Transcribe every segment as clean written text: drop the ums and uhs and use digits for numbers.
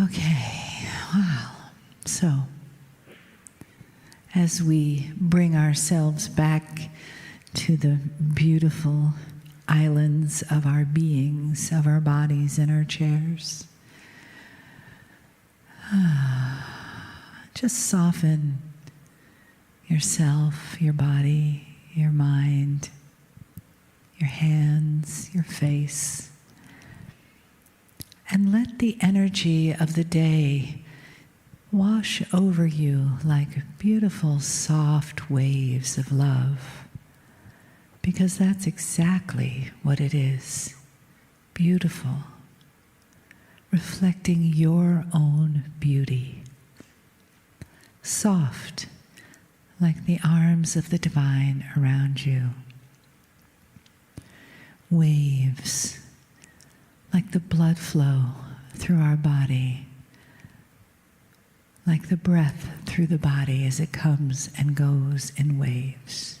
Okay, wow. So, as we bring ourselves back to the beautiful islands of our beings, of our bodies and our chairs, just soften yourself, your body, your mind, your hands, your face, and let the energy of the day wash over you like beautiful, soft waves of love, because that's exactly what it is. Beautiful, reflecting your own beauty. Soft, like the arms of the divine around you. Waves, like the blood flow through our body, like the breath through the body as it comes and goes in waves.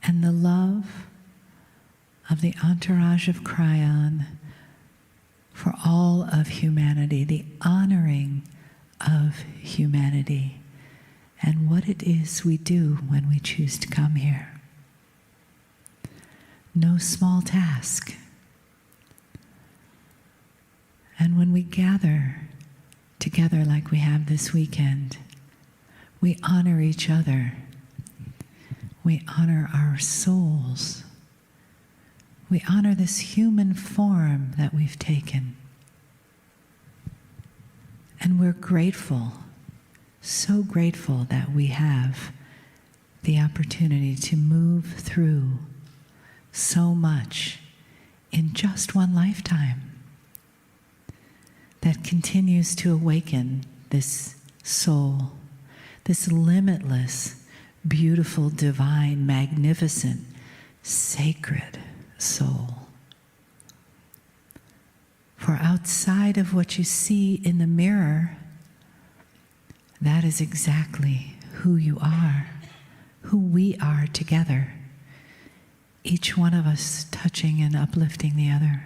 And the love of the entourage of Kryon for all of humanity, the honoring of humanity, and what it is we do when we choose to come here. No small task. And when we gather together like we have this weekend, we honor each other. We honor our souls. We honor this human form that we've taken. And we're grateful, so grateful that we have the opportunity to move through so much in just one lifetime that continues to awaken this soul, this limitless, beautiful, divine, magnificent, sacred soul. For outside of what you see in the mirror, that is exactly who you are, who we are together, each one of us touching and uplifting the other.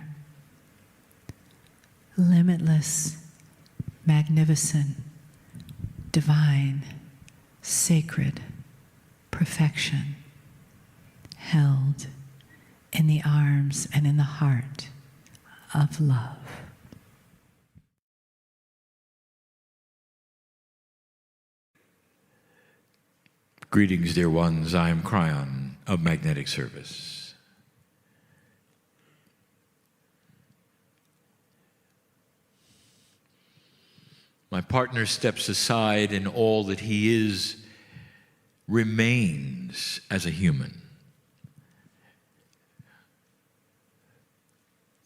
Limitless, magnificent, divine, sacred perfection, held in the arms and in the heart of love. Greetings, dear ones. I am Kryon of Magnetic Service. My partner steps aside, and all that he is remains as a human.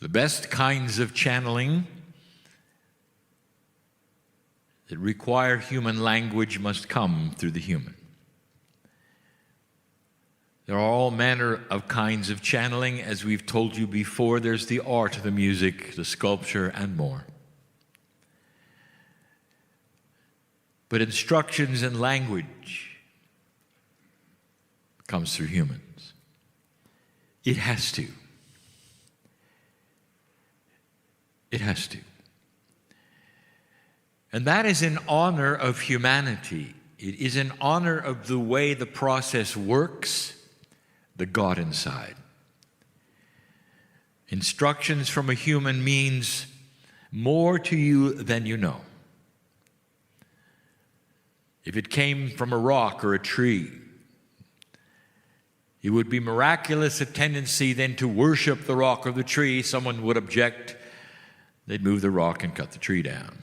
The best kinds of channeling that require human language must come through the human. There are all manner of kinds of channeling. As we've told you before, there's the art, the music, the sculpture, and more. But instructions and language comes through humans. It has to. It has to. And that is in honor of humanity. It is in honor of the way the process works, the God inside. Instructions from a human means more to you than you know. If it came from a rock or a tree, it would be miraculous a tendency then to worship the rock or the tree. Someone would object. They'd move the rock and cut the tree down.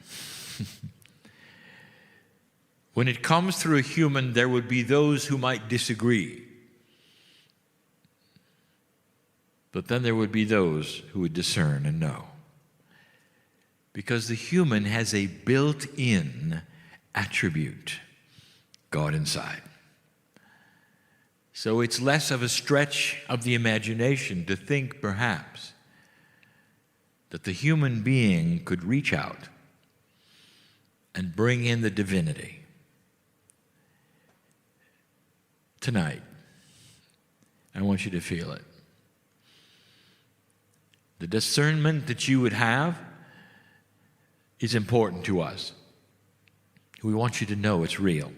When it comes through a human, there would be those who might disagree. But then there would be those who would discern and know. Because the human has a built-in attribute, God inside. So it's less of a stretch of the imagination to think, perhaps, that the human being could reach out and bring in the divinity. Tonight, I want you to feel it. The discernment that you would have is important to us. We want you to know it's real.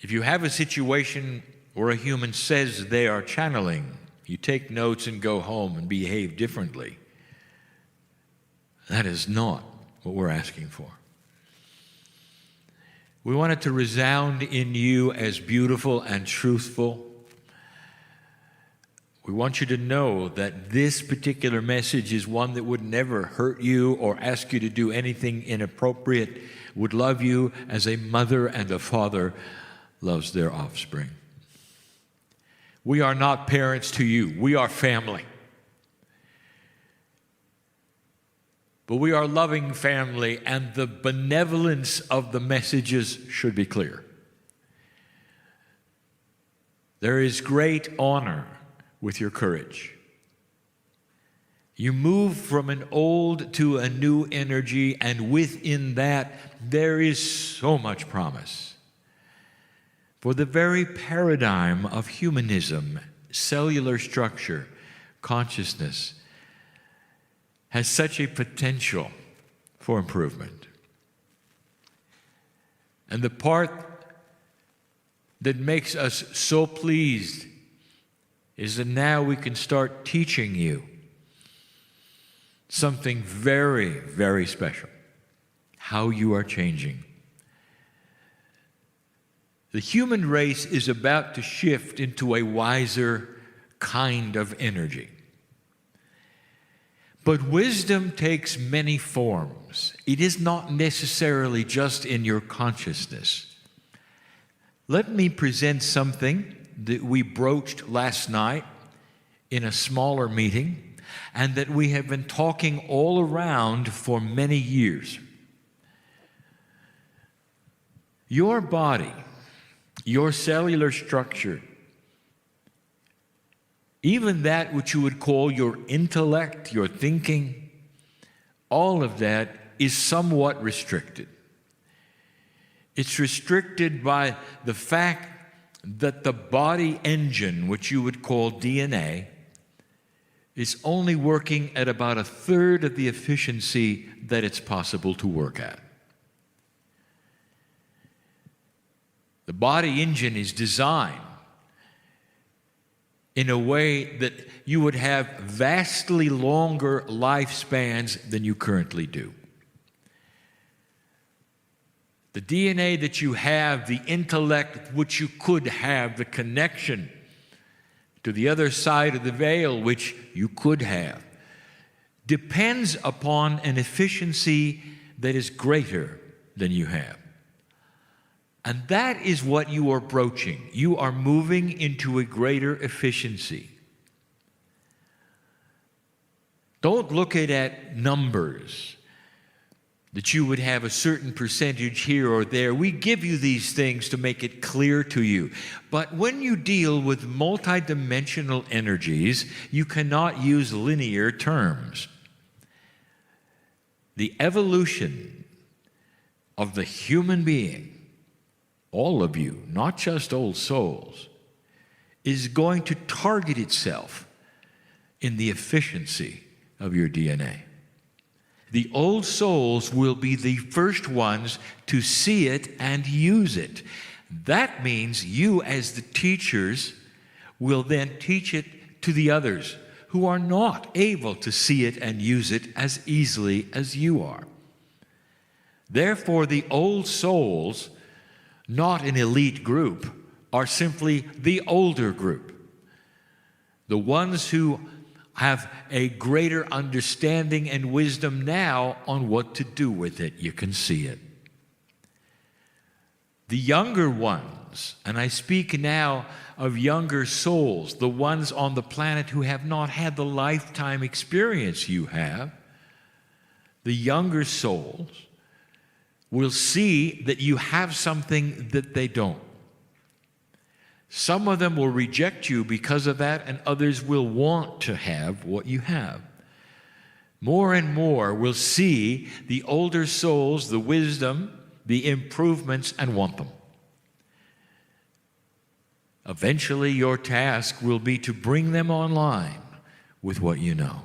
If you have a situation where a human says they are channeling, you take notes and go home and behave differently. That is not what we're asking for. We want it to resound in you as beautiful and truthful. We want you to know that this particular message is one that would never hurt you or ask you to do anything inappropriate, would love you as a mother and a father loves their offspring. We are not parents to you. We are family. But we are loving family, and the benevolence of the messages should be clear. There is great honor with your courage. You move from an old to a new energy, and within that, there is so much promise. For the very paradigm of humanism, cellular structure, consciousness, has such a potential for improvement. And the part that makes us so pleased is that now we can start teaching you something very, very special, how you are changing. The human race is about to shift into a wiser kind of energy. But wisdom takes many forms. It is not necessarily just in your consciousness. Let me present something that we broached last night in a smaller meeting and that we have been talking all around for many years. Your body, your cellular structure, even that which you would call your intellect, your thinking, all of that is somewhat restricted. It's restricted by the fact that the body engine, which you would call DNA, is only working at about a third of the efficiency that it's possible to work at. The body engine is designed in a way that you would have vastly longer lifespans than you currently do. The DNA that you have, the intellect which you could have, the connection to the other side of the veil which you could have, depends upon an efficiency that is greater than you have. And that is what you are broaching. You are moving into a greater efficiency. Don't look at numbers, that you would have a certain percentage here or there. We give you these things to make it clear to you. But when you deal with multidimensional energies, you cannot use linear terms. The evolution of the human being, all of you, not just old souls, is going to target itself in the efficiency of your DNA. The old souls will be the first ones to see it and use it. That means you, as the teachers, will then teach it to the others who are not able to see it and use it as easily as you are. Therefore, the old souls, not an elite group, are simply the older group. The ones who have a greater understanding and wisdom now on what to do with it. You can see it. The younger ones, and I speak now of younger souls, the ones on the planet who have not had the lifetime experience you have, the younger souls will see that you have something that they don't. Some of them will reject you because of that, and others will want to have what you have. More and more will see the older souls, the wisdom, the improvements, and want them. Eventually, your task will be to bring them online with what you know.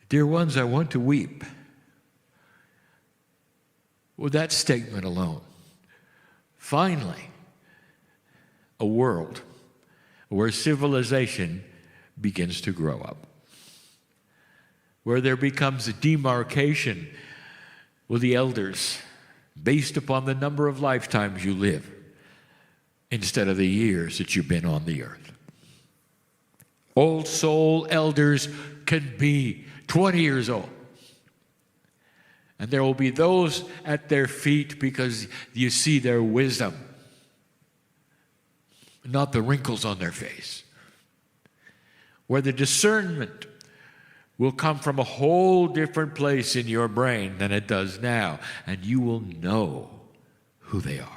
Dear ones, I want to weep. With that statement alone, finally, a world where civilization begins to grow up, where there becomes a demarcation with the elders based upon the number of lifetimes you live instead of the years that you've been on the earth. Old soul elders can be 20 years old. And there will be those at their feet because you see their wisdom, not the wrinkles on their face. Where the discernment will come from a whole different place in your brain than it does now, and you will know who they are.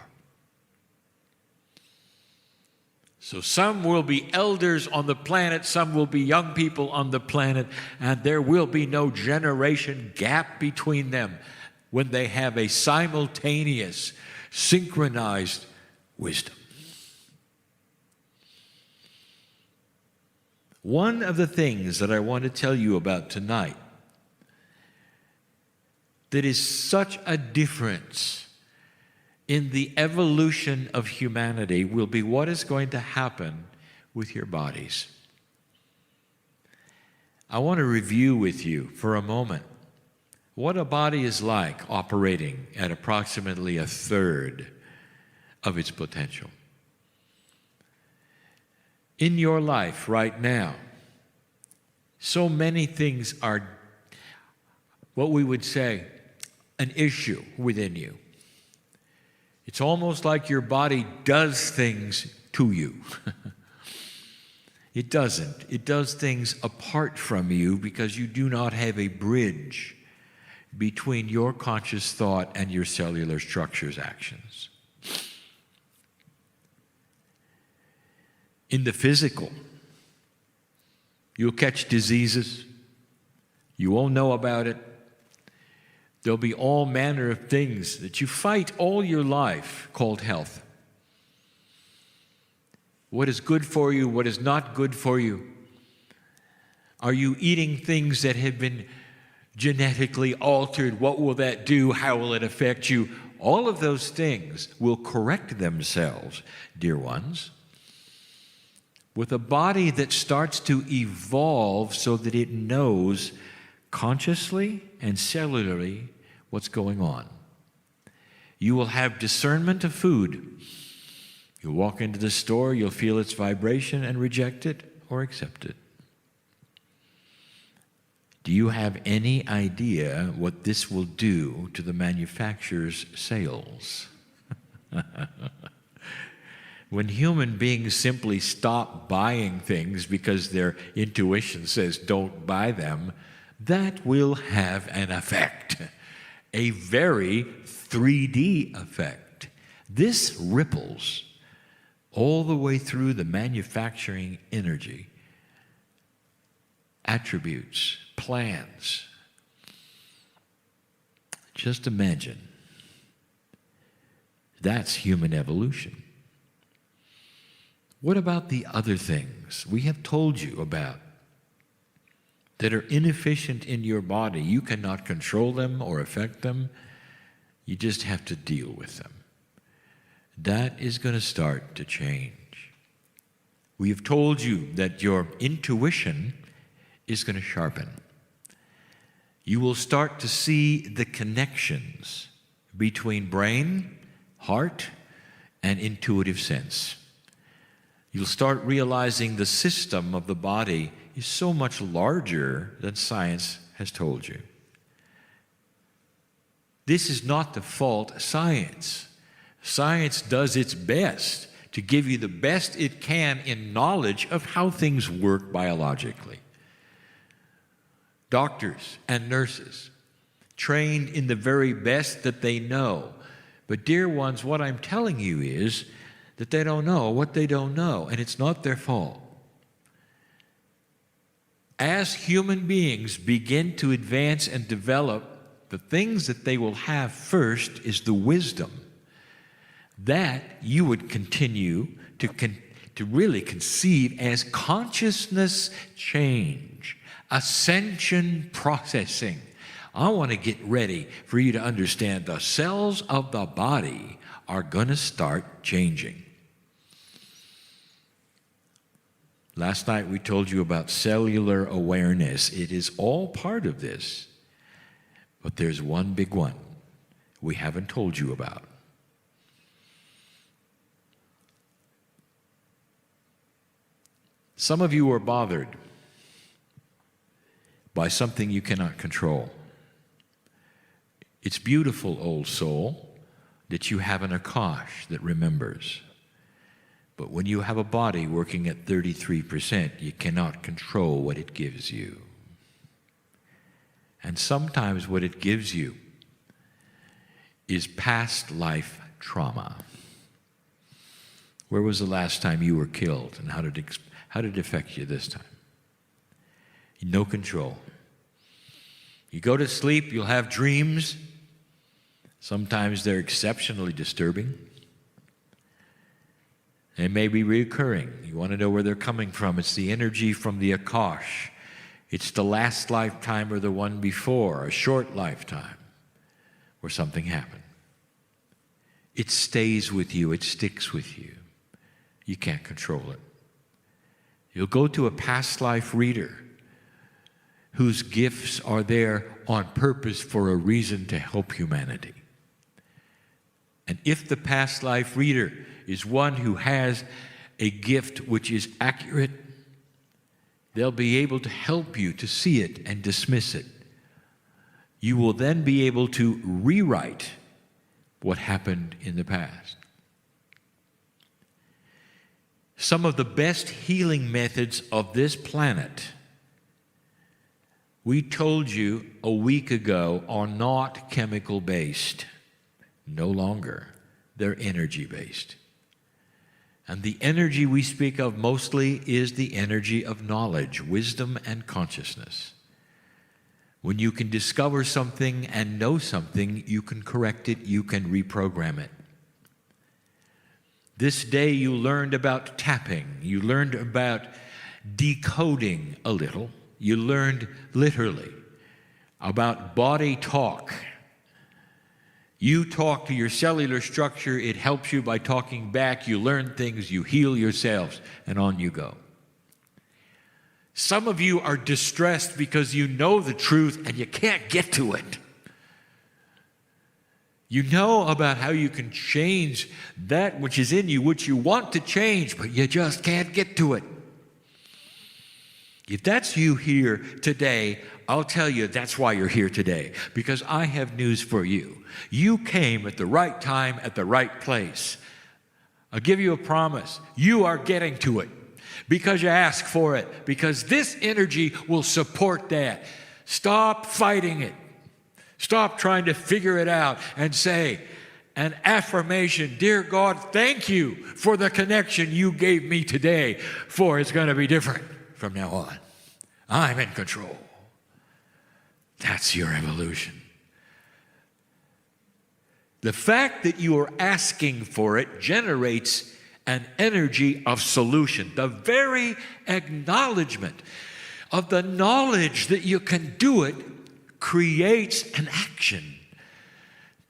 So some will be elders on the planet, some will be young people on the planet, and there will be no generation gap between them when they have a simultaneous, synchronized wisdom. One of the things that I want to tell you about tonight that is such a difference in the evolution of humanity will be what is going to happen with your bodies. I want to review with you for a moment what a body is like operating at approximately a third of its potential. In your life right now, so many things are what we would say an issue within you. It's almost like your body does things to you. It doesn't. It does things apart from you because you do not have a bridge between your conscious thought and your cellular structure's actions. In the physical, you'll catch diseases. You won't know about it. There'll be all manner of things that you fight all your life called health. What is good for you? What is not good for you? Are you eating things that have been genetically altered? What will that do? How will it affect you? All of those things will correct themselves, dear ones, with a body that starts to evolve so that it knows consciously and cellularly what's going on. You will have discernment of food. You'll walk into the store, you'll feel its vibration and reject it or accept it. Do you have any idea what this will do to the manufacturer's sales? When human beings simply stop buying things because their intuition says don't buy them, that will have an effect, a very 3D effect. This ripples all the way through the manufacturing energy, attributes, plans. Just imagine. That's human evolution. What about the other things we have told you about that are inefficient in your body? You cannot control them or affect them. You just have to deal with them. That is going to start to change. We have told you that your intuition is going to sharpen. You will start to see the connections between brain, heart, and intuitive sense. You'll start realizing the system of the body is so much larger than science has told you. This is not the fault of science. Science does its best to give you the best it can in knowledge of how things work biologically. Doctors and nurses, trained in the very best that they know. But dear ones, what I'm telling you is that they don't know what they don't know, and it's not their fault. As human beings begin to advance and develop, the things that they will have first is the wisdom that you would continue to really conceive as consciousness change, ascension processing. I want to get ready for you to understand the cells of the body are going to start changing. Last night we told you about cellular awareness. It is all part of this. But there's one big one we haven't told you about. Some of you are bothered by something you cannot control. It's beautiful, old soul, that you have an Akash that remembers. But when you have a body working at 33%, you cannot control what it gives you. And sometimes what it gives you is past life trauma. Where was the last time you were killed, and how did it affect you this time? No control. You go to sleep, you'll have dreams. Sometimes they're exceptionally disturbing. They may be recurring. You want to know where they're coming from. It's the energy from the Akash. It's the last lifetime or the one before, a short lifetime where something happened. It stays with you. It sticks with you. You can't control it. You'll go to a past life reader whose gifts are there on purpose for a reason to help humanity. And if the past life reader is one who has a gift which is accurate, they'll be able to help you to see it and dismiss it. You will then be able to rewrite what happened in the past. Some of the best healing methods of this planet, we told you a week ago, are not chemical-based. No longer. They're energy-based. And the energy we speak of mostly is the energy of knowledge, wisdom, and consciousness. When you can discover something and know something, you can correct it, you can reprogram it. This day you learned about tapping, you learned about decoding a little, you learned literally about body talk. You talk to your cellular structure, it helps you by talking back, you learn things, you heal yourselves, and on you go. Some of you are distressed because you know the truth and you can't get to it. You know about how you can change that which is in you, which you want to change, but you just can't get to it. If that's you here today, I'll tell you that's why you're here today, because I have news for you. You came at the right time, at the right place. I'll give you a promise. You are getting to it because you ask for it, because this energy will support that. Stop fighting it. Stop trying to figure it out and say an affirmation, dear God, thank you for the connection you gave me today, for it's going to be different from now on. I'm in control. That's your evolution. The fact that you are asking for it generates an energy of solution. The very acknowledgement of the knowledge that you can do it creates an action.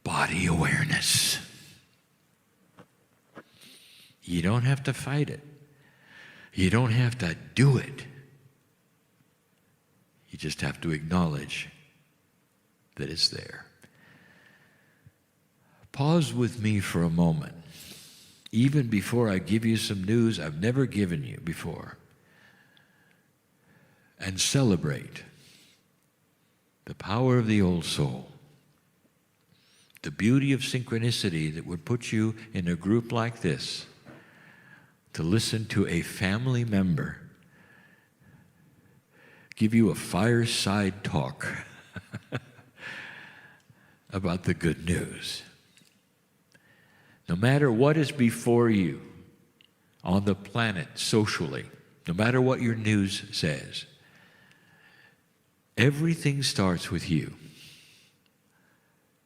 Body awareness. You don't have to fight it. You don't have to do it. You just have to acknowledge that it's there. Pause with me for a moment, even before I give you some news I've never given you before, and celebrate the power of the old soul, the beauty of synchronicity that would put you in a group like this to listen to a family member give you a fireside talk about the good news. No matter what is before you on the planet socially, no matter what your news says, everything starts with you.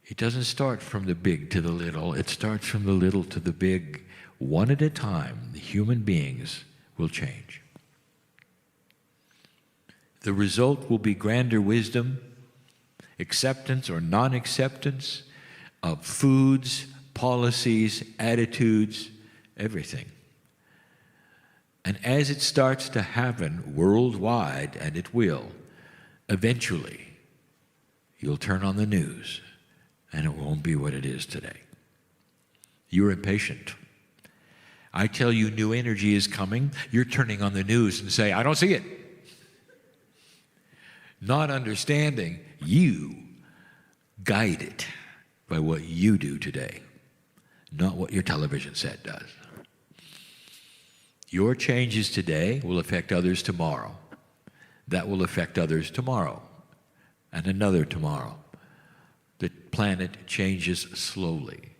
It doesn't start from the big to the little. It starts from the little to the big. One at a time, the human beings will change. The result will be grander wisdom, acceptance or non-acceptance of foods, policies, attitudes, everything. And as it starts to happen worldwide, and it will, eventually, you'll turn on the news, and it won't be what it is today. You're impatient. I tell you new energy is coming, you're turning on the news and say, I don't see it. Not understanding, you guide it by what you do today, not what your television set does. Your changes today will affect others tomorrow. That will affect others tomorrow, and another tomorrow. The planet changes slowly.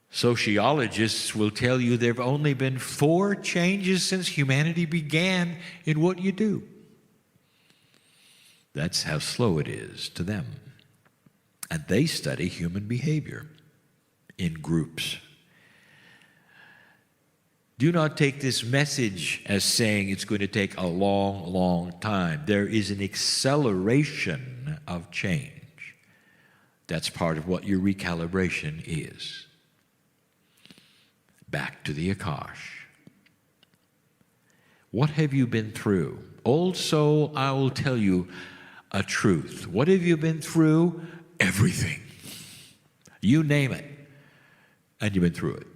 Sociologists will tell you there have only been 4 changes since humanity began in what you do. That's how slow it is to them. And they study human behavior in groups. Do not take this message as saying it's going to take a long, long time. There is an acceleration of change. That's part of what your recalibration is. Back to the Akash. What have you been through? Old soul, I will tell you a truth. What have you been through? Everything. You name it, and you've been through it.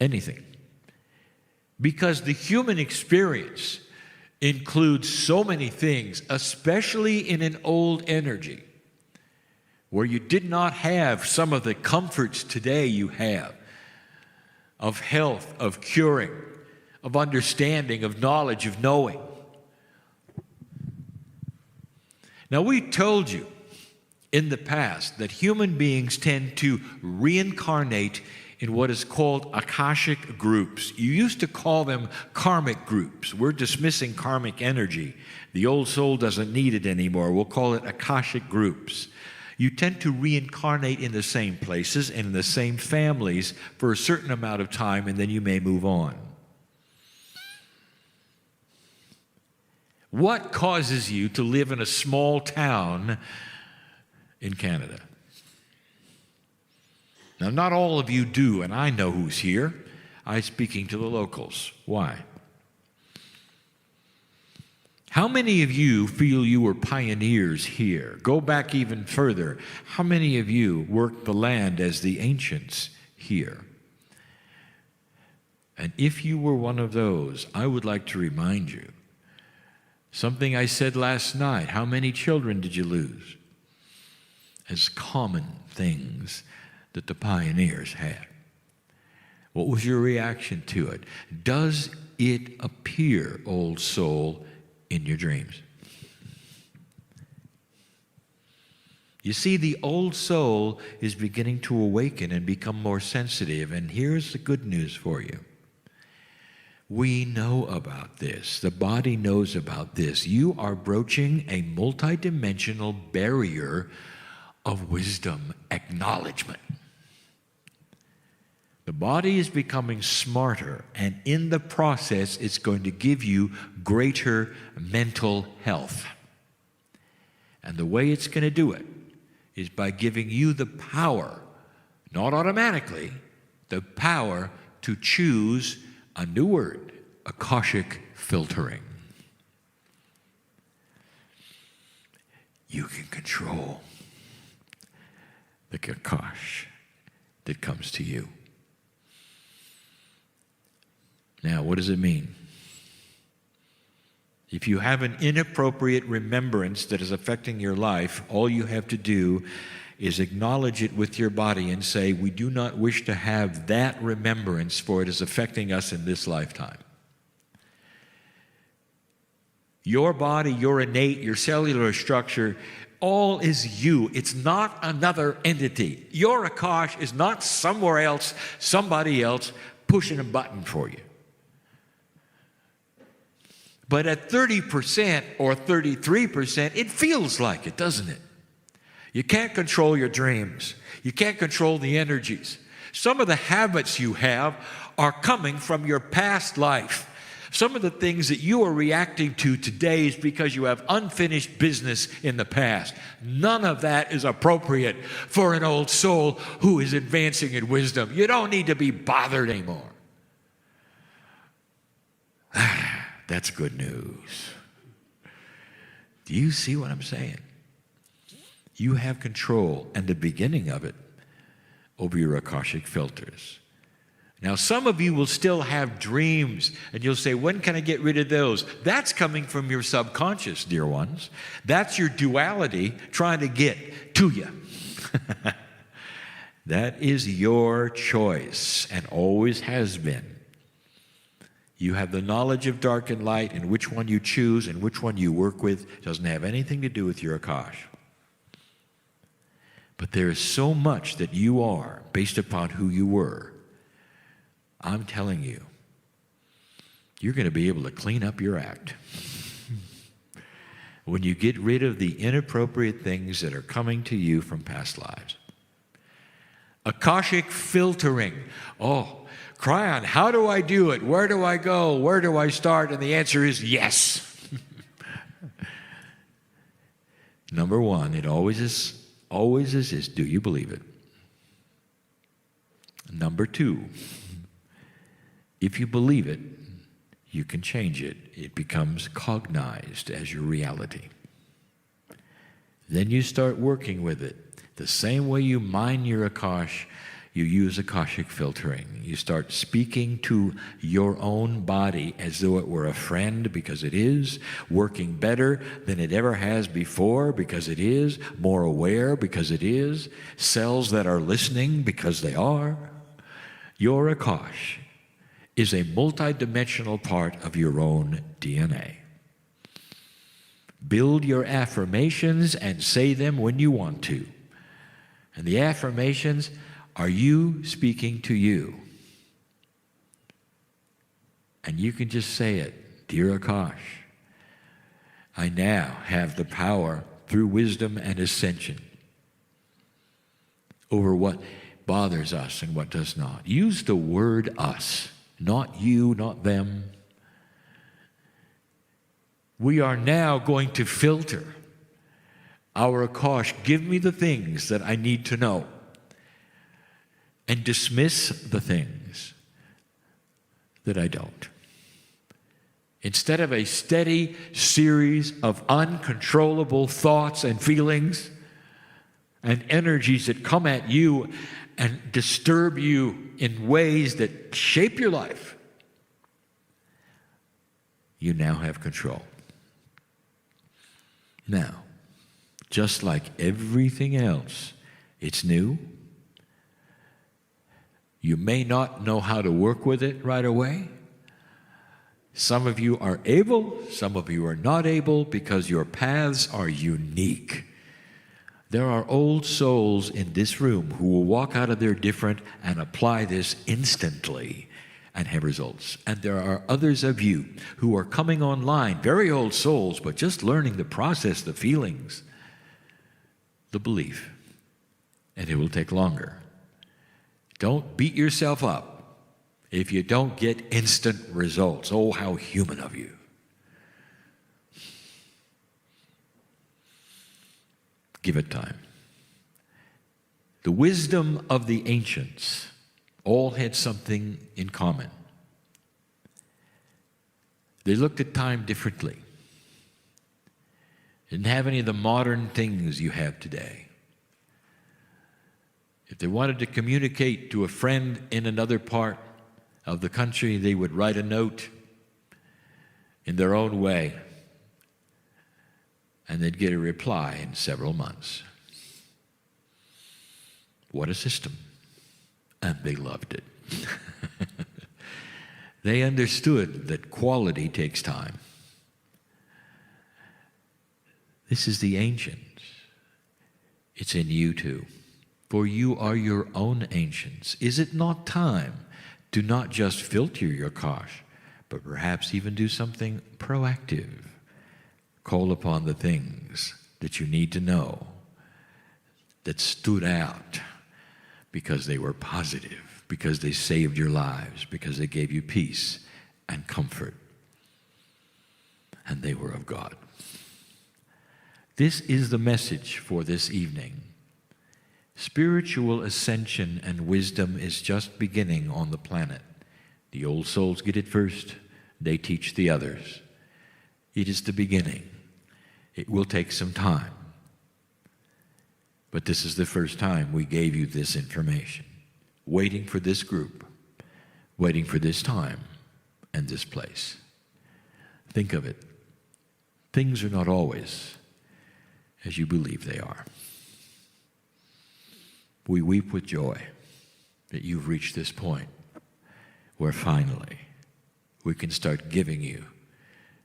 Anything. Because the human experience includes so many things, especially in an old energy, where you did not have some of the comforts today you have, of health, of curing, of understanding, of knowledge, of knowing. Now, we told you in the past that human beings tend to reincarnate in what is called Akashic groups. You used to call them karmic groups. We're dismissing karmic energy. The old soul doesn't need it anymore. We'll call it Akashic groups. You tend to reincarnate in the same places and in the same families for a certain amount of time, and then you may move on. What causes you to live in a small town in Canada? Now, not all of you do, and I know who's here. I'm speaking to the locals. Why? How many of you feel you were pioneers here? Go back even further. How many of you worked the land as the ancients here? And if you were one of those, I would like to remind you something I said last night. How many children did you lose? As common things that the pioneers had. What was your reaction to it? Does it appear, old soul, in your dreams? You see, the old soul is beginning to awaken and become more sensitive, and here's the good news for you. We know about this. The body knows about this. You are broaching a multidimensional barrier of wisdom acknowledgement. The body is becoming smarter, and in the process, it's going to give you greater mental health. And the way it's going to do it is by giving you the power, not automatically, the power to choose a new word, Akashic filtering. You can control the Akash that comes to you. Now, what does it mean? If you have an inappropriate remembrance that is affecting your life, all you have to do is acknowledge it with your body and say, we do not wish to have that remembrance, for it is affecting us in this lifetime. Your body, your innate, your cellular structure, all is you. It's not another entity. Your Akash is not somewhere else, somebody else pushing a button for you. But at 30% or 33%, it feels like it, doesn't it? You can't control your dreams. You can't control the energies. Some of the habits you have are coming from your past life. Some of the things that you are reacting to today is because you have unfinished business in the past. None of that is appropriate for an old soul who is advancing in wisdom. You don't need to be bothered anymore. That's good news. Do you see what I'm saying? You have control, and the beginning of it, over your Akashic filters. Now, some of you will still have dreams, and you'll say, when can I get rid of those? That's coming from your subconscious, dear ones. That's your duality trying to get to you. That is your choice, and always has been. You have the knowledge of dark and light, and which one you choose and which one you work with doesn't have anything to do with your Akash. But there is so much that you are based upon who you were. I'm telling you, you're going to be able to clean up your act. When you get rid of the inappropriate things that are coming to you from past lives. Akashic filtering. Oh, Kryon, how do I do it? Where do I go? Where do I start? And the answer is yes. Number one, it always is, do you believe it? Number two, if you believe it, you can change it. It becomes cognized as your reality. Then you start working with it. The same way you mine your Akash, you use Akashic filtering. You start speaking to your own body as though it were a friend, because it is, working better than it ever has before, because it is, more aware, because it is, cells that are listening, because they are. Your Akash is a multidimensional part of your own DNA. Build your affirmations and say them when you want to. And the affirmations are you speaking to you. And you can just say it, dear Akash, I now have the power through wisdom and ascension over what bothers us and what does not. Use the word us, not you, not them. We are now going to filter our Akash. Give me the things that I need to know, and dismiss the things that I don't. Instead of a steady series of uncontrollable thoughts and feelings and energies that come at you and disturb you in ways that shape your life, you now have control. Now, just like everything else, it's new. You may not know how to work with it right away. Some of you are able, some of you are not able, because your paths are unique. There are old souls in this room who will walk out of there different and apply this instantly and have results. And there are others of you who are coming online, very old souls, but just learning the process, the feelings, the belief. And it will take longer. Don't beat yourself up if you don't get instant results. Oh, how human of you. Give it time. The wisdom of the ancients all had something in common. They looked at time differently. Didn't have any of the modern things you have today. If they wanted to communicate to a friend in another part of the country, they would write a note in their own way, and they'd get a reply in several months. What a system. And they loved it. They understood that quality takes time. This is the ancients. It's in you too. For you are your own ancients. Is it not time to not just filter your Akash, but perhaps even do something proactive? Call upon the things that you need to know that stood out because they were positive, because they saved your lives, because they gave you peace and comfort, and they were of God. This is the message for this evening. Spiritual ascension and wisdom is just beginning on the planet. The old souls get it first. They teach the others. It is the beginning. It will take some time. But this is the first time we gave you this information. Waiting for this group. Waiting for this time and this place. Think of it. Things are not always as you believe they are. We weep with joy that you've reached this point where finally we can start giving you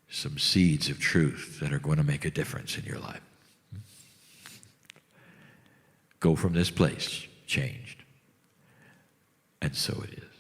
some seeds of truth that are going to make a difference in your life. Go from this place changed. And so it is.